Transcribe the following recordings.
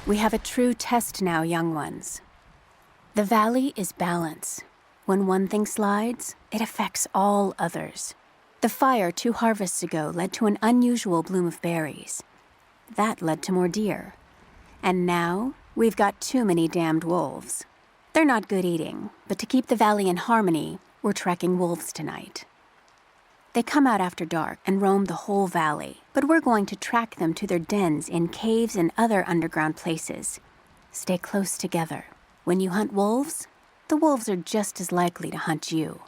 We have a true test now, young ones. The valley is balance. When one thing slides, it affects all others. The fire 2 harvests ago led to an unusual bloom of berries. That led to more deer. And now, we've got too many damned wolves. They're not good eating, but to keep the valley in harmony, we're tracking wolves tonight. They come out after dark and roam the whole valley, but we're going to track them to their dens in caves and other underground places. Stay close together. When you hunt wolves, the wolves are just as likely to hunt you.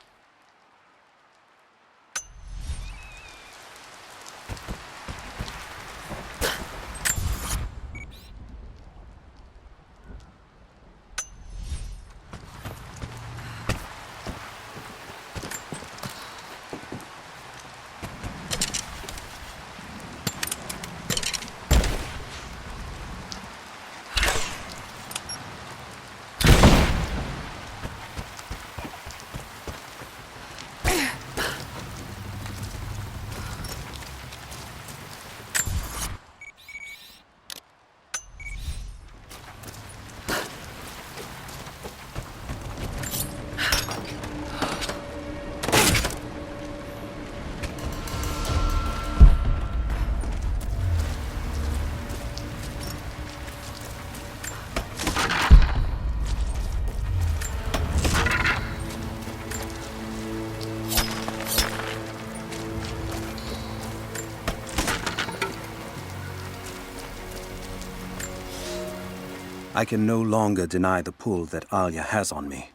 I can no longer deny the pull that Alia has on me.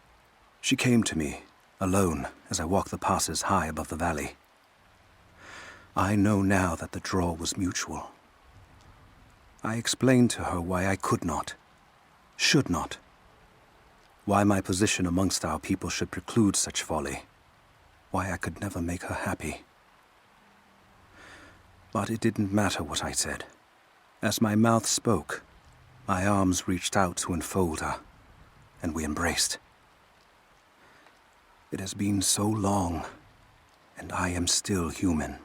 She came to me, alone, as I walked the passes high above the valley. I know now that the draw was mutual. I explained to her why I could not, should not, why my position amongst our people should preclude such folly, why I could never make her happy. But it didn't matter what I said. As my mouth spoke, my arms reached out to enfold her, and we embraced. It has been so long, and I am still human.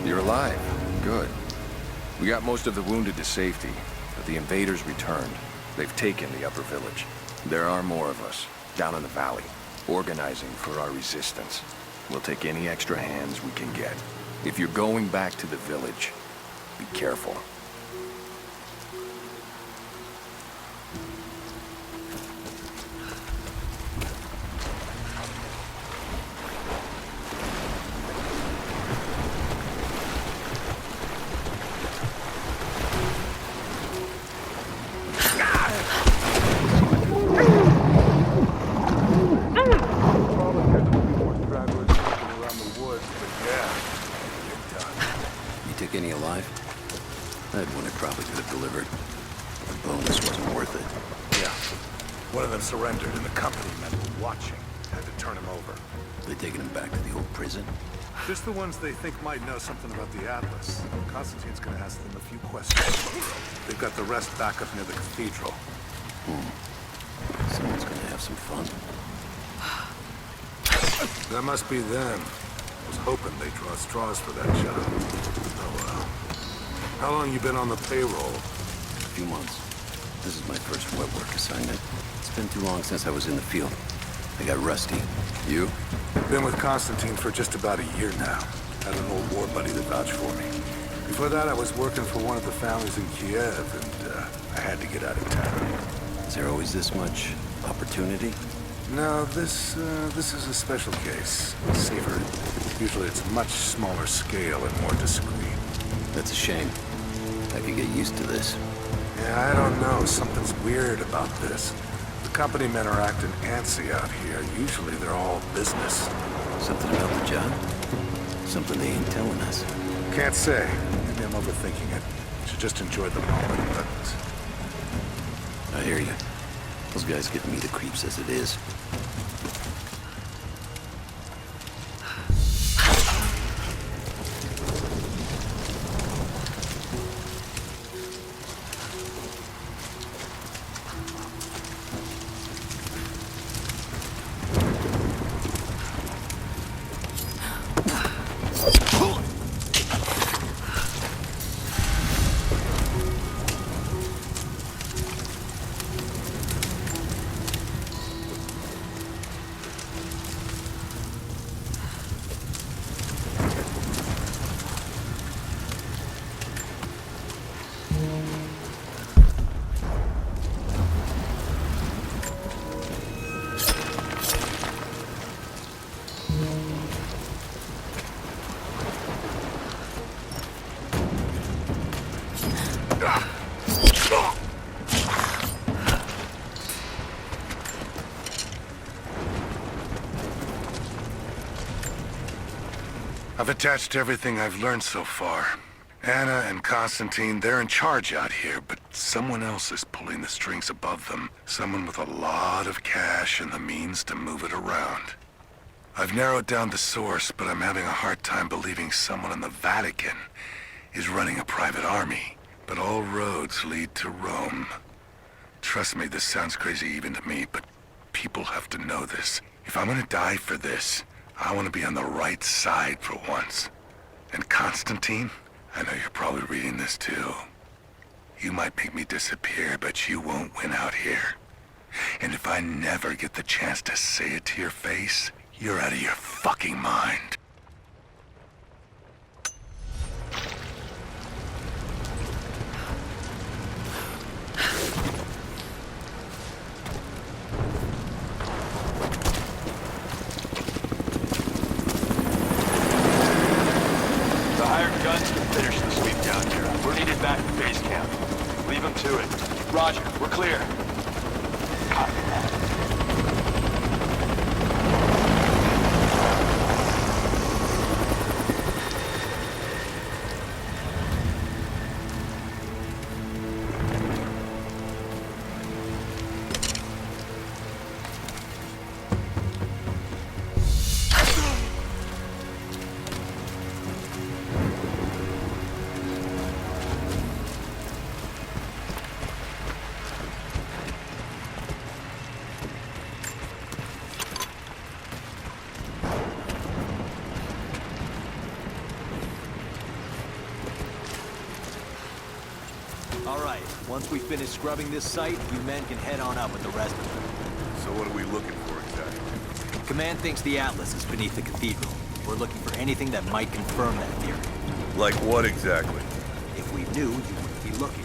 You're alive. Good. We got most of the wounded to safety, but the invaders returned. They've taken the upper village. There are more of us, down in the valley, organizing for our resistance. We'll take any extra hands we can get. If you're going back to the village, be careful. delivered. The bonus wasn't worth it. Yeah. One of them surrendered and the company men were watching. Had to turn him over. They taking him back to the old prison? Just the ones they think might know something about the Atlas. Constantine's gonna ask them a few questions. They've got the rest back up near the Cathedral. Someone's gonna have some fun. That must be them. I was hoping they'd draw straws for that job. Oh well. How long you been on the payroll? A few months. This is my first wet work assignment. It's been too long since I was in the field. I got rusty. You? Been with Constantine for just about a year now. Had an old war buddy that vouched for me. Before that, I was working for one of the families in Kiev, and I had to get out of town. Is there always this much opportunity? No, this is a special case. Safer. Usually it's much smaller scale and more discreet. That's a shame. I could get used to this. Yeah, I don't know. Something's weird about this. The company men are acting antsy out here. Usually they're all business. Something about the job? Something they ain't telling us. Can't say. Maybe I'm overthinking it. Should just enjoy the moment, but... I hear you. Those guys get me the creeps as it is. I've attached everything I've learned so far. Anna and Constantine, they're in charge out here, but someone else is pulling the strings above them. Someone with a lot of cash and the means to move it around. I've narrowed down the source, but I'm having a hard time believing someone in the Vatican is running a private army. But all roads lead to Rome. Trust me, this sounds crazy even to me, but people have to know this. If I'm gonna die for this, I want to be on the right side for once. And Constantine, I know you're probably reading this too. You might make me disappear, but you won't win out here. And if I never get the chance to say it to your face, you're out of your fucking mind. Finish the sweep down here. We're needed back at base camp. Leave them to it. Roger, we're clear. Copy that. All right, once we finish scrubbing this site, you men can head on up with the rest of them. So what are we looking for exactly? Command thinks the Atlas is beneath the Cathedral. We're looking for anything that might confirm that theory. Like what exactly? If we knew, you wouldn't be looking.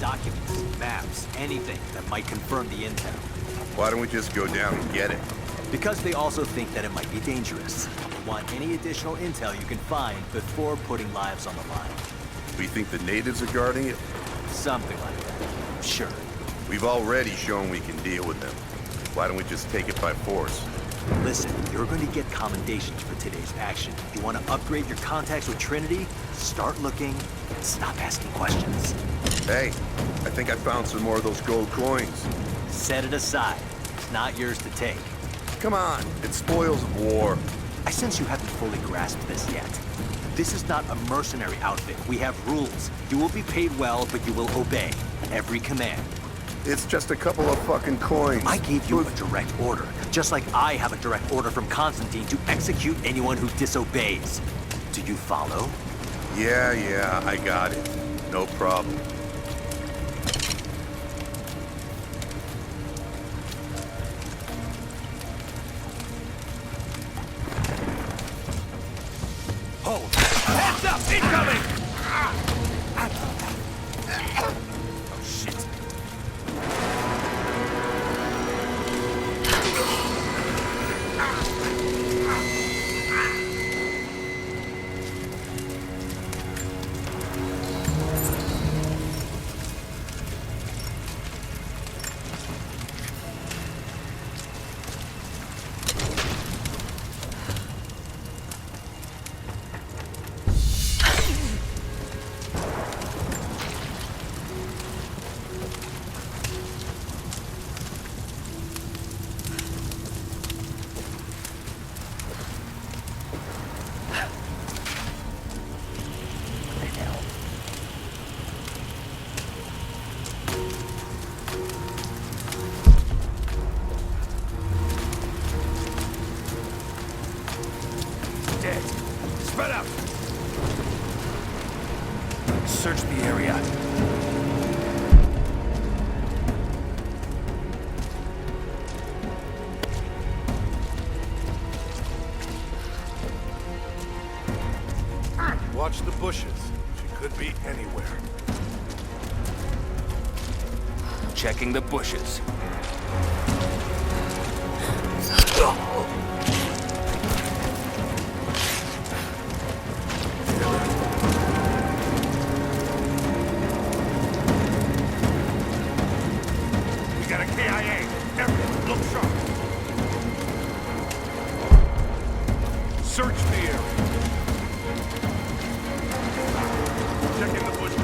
Documents, maps, anything that might confirm the intel. Why don't we just go down and get it? Because they also think that it might be dangerous. They want any additional intel you can find before putting lives on the line. We think the natives are guarding it? Something like that. Sure. We've already shown we can deal with them. Why don't we just take it by force? Listen, you're going to get commendations for today's action. You want to upgrade your contacts with Trinity? Start looking and stop asking questions. Hey, I think I found some more of those gold coins. Set it aside. It's not yours to take. Come on, it's spoils of war. I sense you haven't fully grasped this yet. This is not a mercenary outfit. We have rules. You will be paid well, but you will obey every command. It's just a couple of fucking coins. I gave you a direct order, just like I have a direct order from Constantine to execute anyone who disobeys. Do you follow? Yeah, I got it. No problem. Hold! Hands up! Incoming! Oh, shit. Dead. Spread out. Search the area. Watch the bushes. She could be anywhere. Checking the bushes. We got a KIA. Everyone, look sharp. Search the area. Checking the bushes.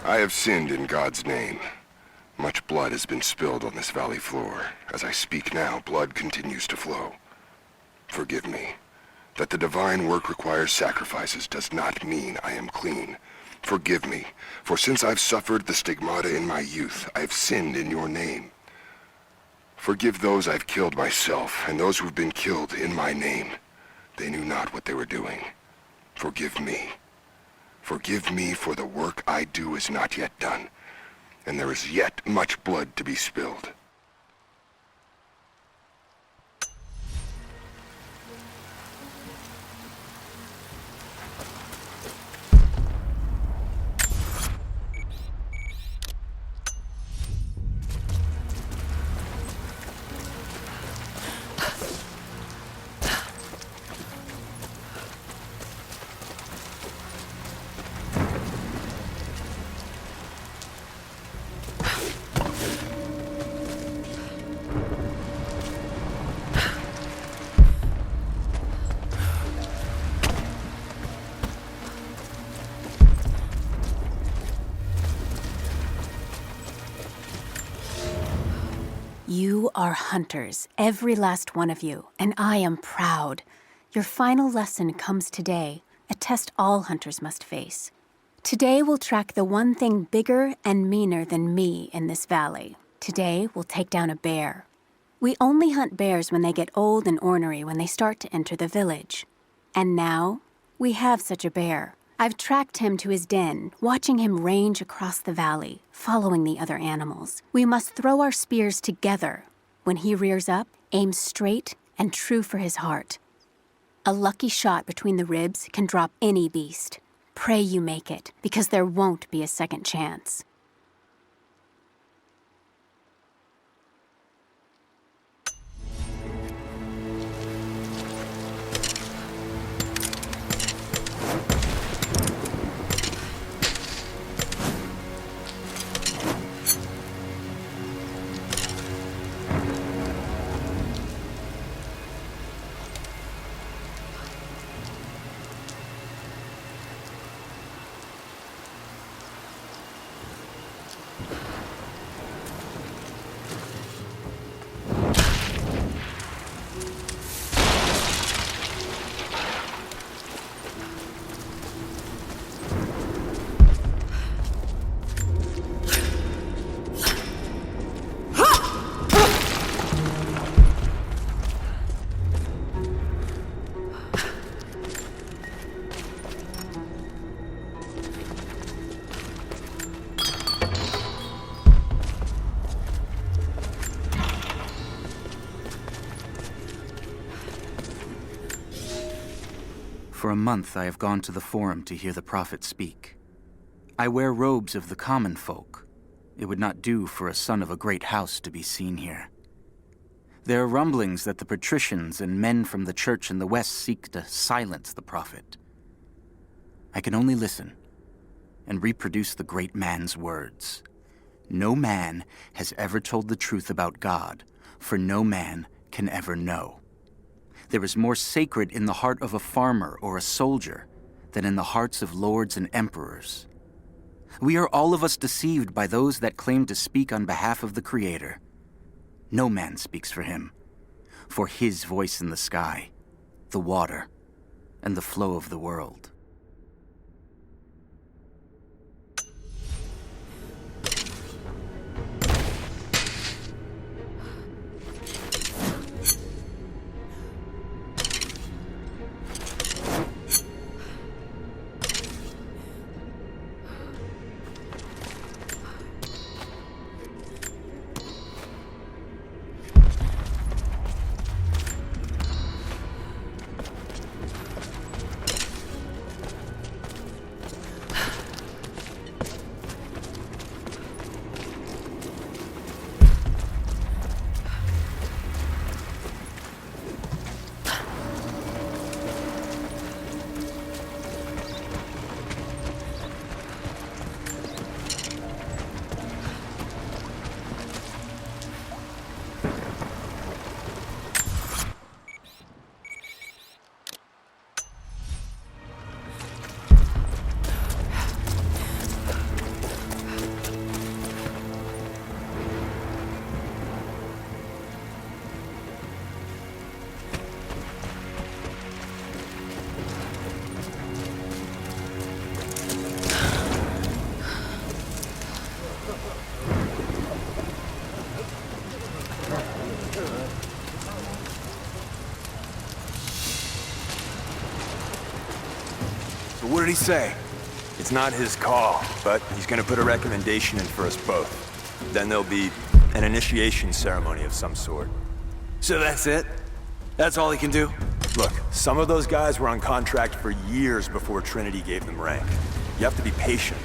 I have sinned in God's name. Much blood has been spilled on this valley floor. As I speak now, blood continues to flow. Forgive me. That the divine work requires sacrifices does not mean I am clean. Forgive me, for since I've suffered the stigmata in my youth, I've sinned in your name. Forgive those I've killed myself, and those who've been killed in my name. They knew not what they were doing. Forgive me. Forgive me, for the work I do is not yet done, and there is yet much blood to be spilled. You are hunters, every last one of you, and I am proud. Your final lesson comes today, a test all hunters must face. Today we'll track the one thing bigger and meaner than me in this valley. Today we'll take down a bear. We only hunt bears when they get old and ornery when they start to enter the village. And now, we have such a bear. I've tracked him to his den, watching him range across the valley, following the other animals. We must throw our spears together. When he rears up, aim straight and true for his heart. A lucky shot between the ribs can drop any beast. Pray you make it, because there won't be a second chance. For a month I have gone to the Forum to hear the prophet speak. I wear robes of the common folk. It would not do for a son of a great house to be seen here. There are rumblings that the patricians and men from the church in the west seek to silence the prophet. I can only listen and reproduce the great man's words. No man has ever told the truth about God, for no man can ever know. There is more sacred in the heart of a farmer or a soldier than in the hearts of lords and emperors. We are all of us deceived by those that claim to speak on behalf of the Creator. No man speaks for him, for his voice in the sky, the water, and the flow of the world. What did he say? It's not his call, but he's gonna put a recommendation in for us both. Then there'll be an initiation ceremony of some sort. So that's it? That's all he can do? Look, some of those guys were on contract for years before Trinity gave them rank. You have to be patient.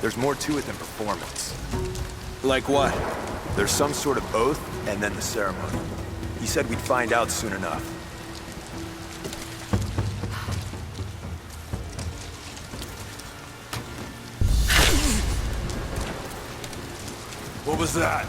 There's more to it than performance. Like what? There's some sort of oath, and then the ceremony. He said we'd find out soon enough. What was that?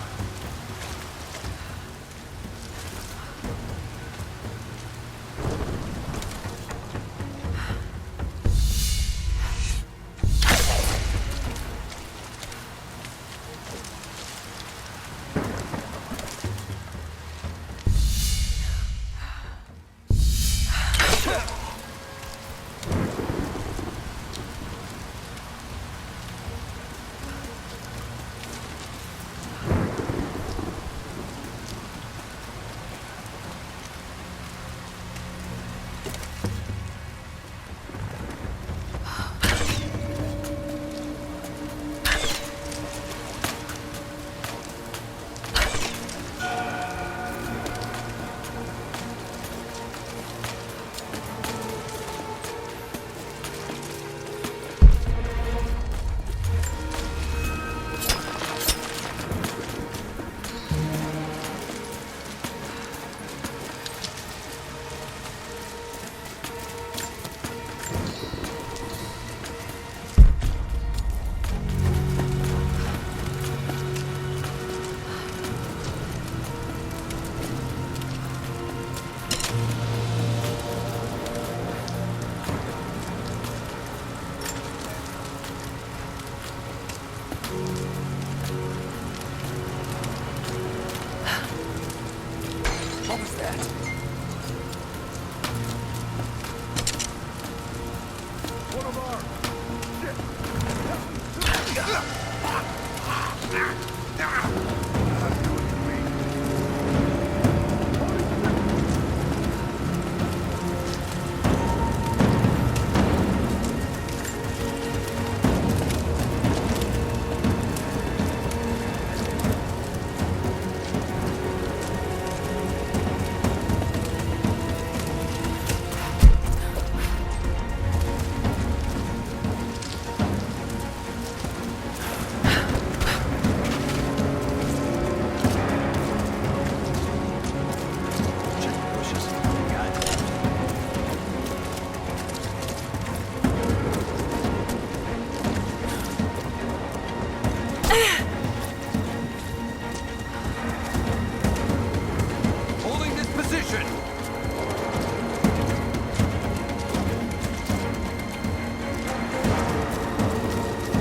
Holding this position!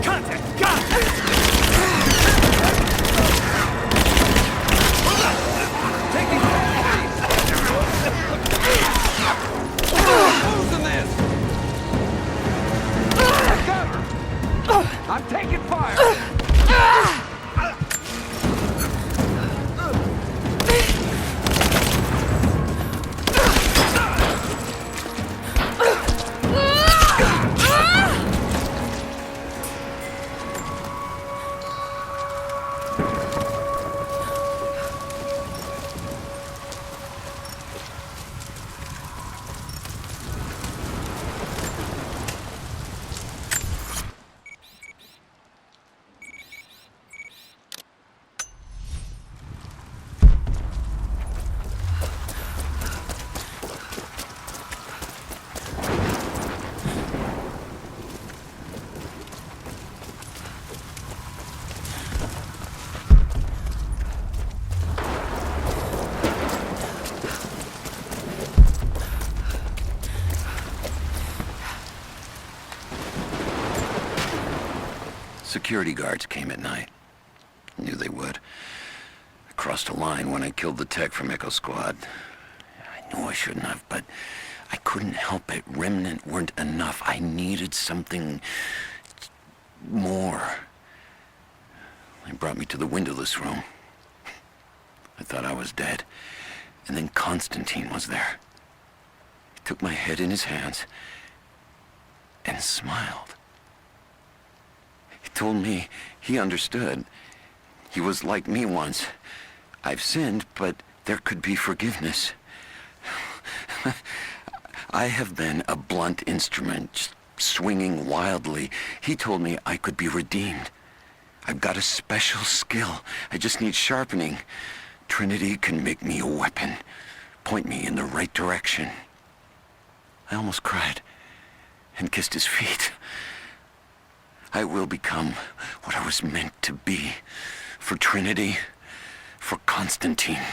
Contact! Got it! Taking losing this! Cover! I'm taking fire! Security guards came at night. Knew they would. I crossed a line when I killed the tech from Echo Squad. I knew I shouldn't have, but I couldn't help it. Remnant weren't enough. I needed something more. They brought me to the windowless room. I thought I was dead. And then Constantine was there. He took my head in his hands and smiled. He told me he understood. He was like me once. I've sinned, but there could be forgiveness. I have been a blunt instrument, just swinging wildly. He told me I could be redeemed. I've got a special skill. I just need sharpening. Trinity can make me a weapon, point me in the right direction. I almost cried and kissed his feet. I will become what I was meant to be. For Trinity, for Constantine.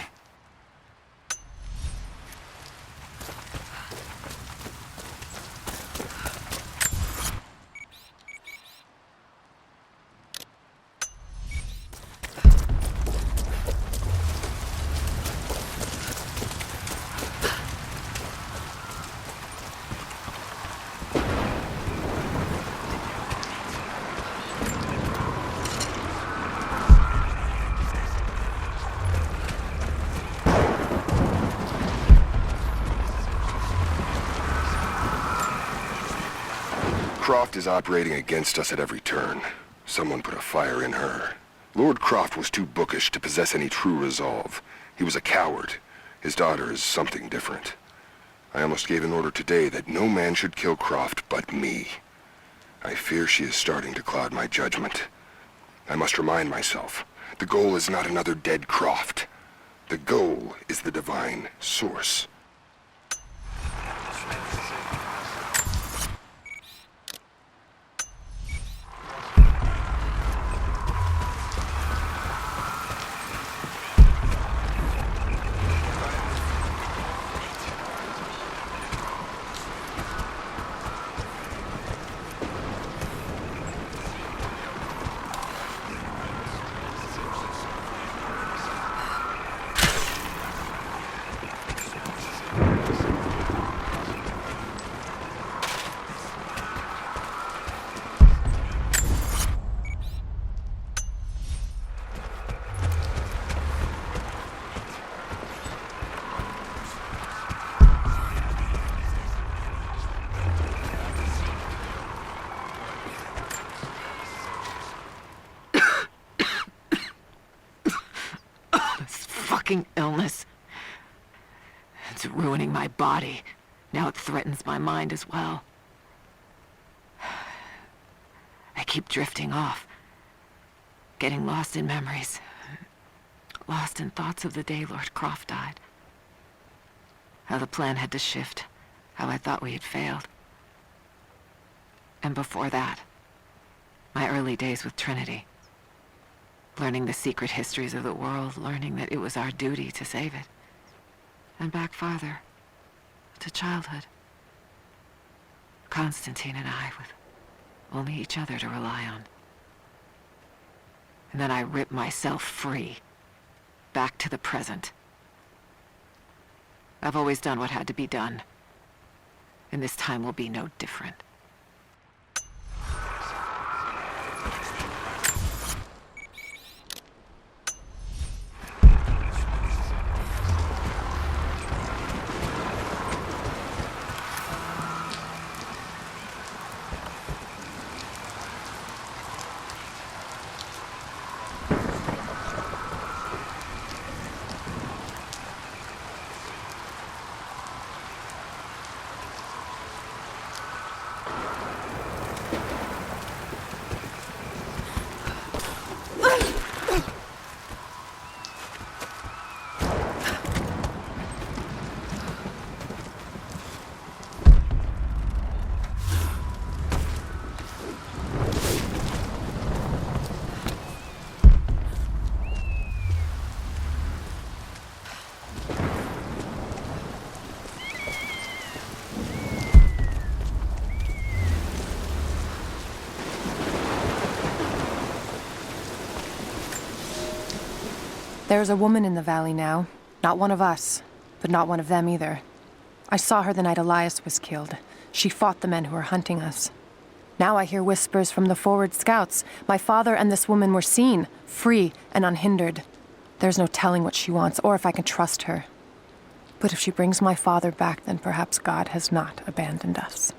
Croft is operating against us at every turn. Someone put a fire in her. Lord Croft was too bookish to possess any true resolve. He was a coward. His daughter is something different. I almost gave an order today that no man should kill Croft but me. I fear she is starting to cloud my judgment. I must remind myself, the goal is not another dead Croft. The goal is the divine source. fucking illness. It's ruining my body. Now it threatens my mind as well. I keep drifting off. Getting lost in memories. Lost in thoughts of the day Lord Croft died. How the plan had to shift. How I thought we had failed. And before that, my early days with Trinity. Learning the secret histories of the world, learning that it was our duty to save it. And back farther, to childhood. Constantine and I, with only each other to rely on. And then I ripped myself free, back to the present. I've always done what had to be done, and this time will be no different. There's a woman in the valley now. Not one of us, but not one of them either. I saw her the night Elias was killed. She fought the men who were hunting us. Now I hear whispers from the forward scouts. My father and this woman were seen, free and unhindered. There's no telling what she wants, or if I can trust her. But if she brings my father back, then perhaps God has not abandoned us.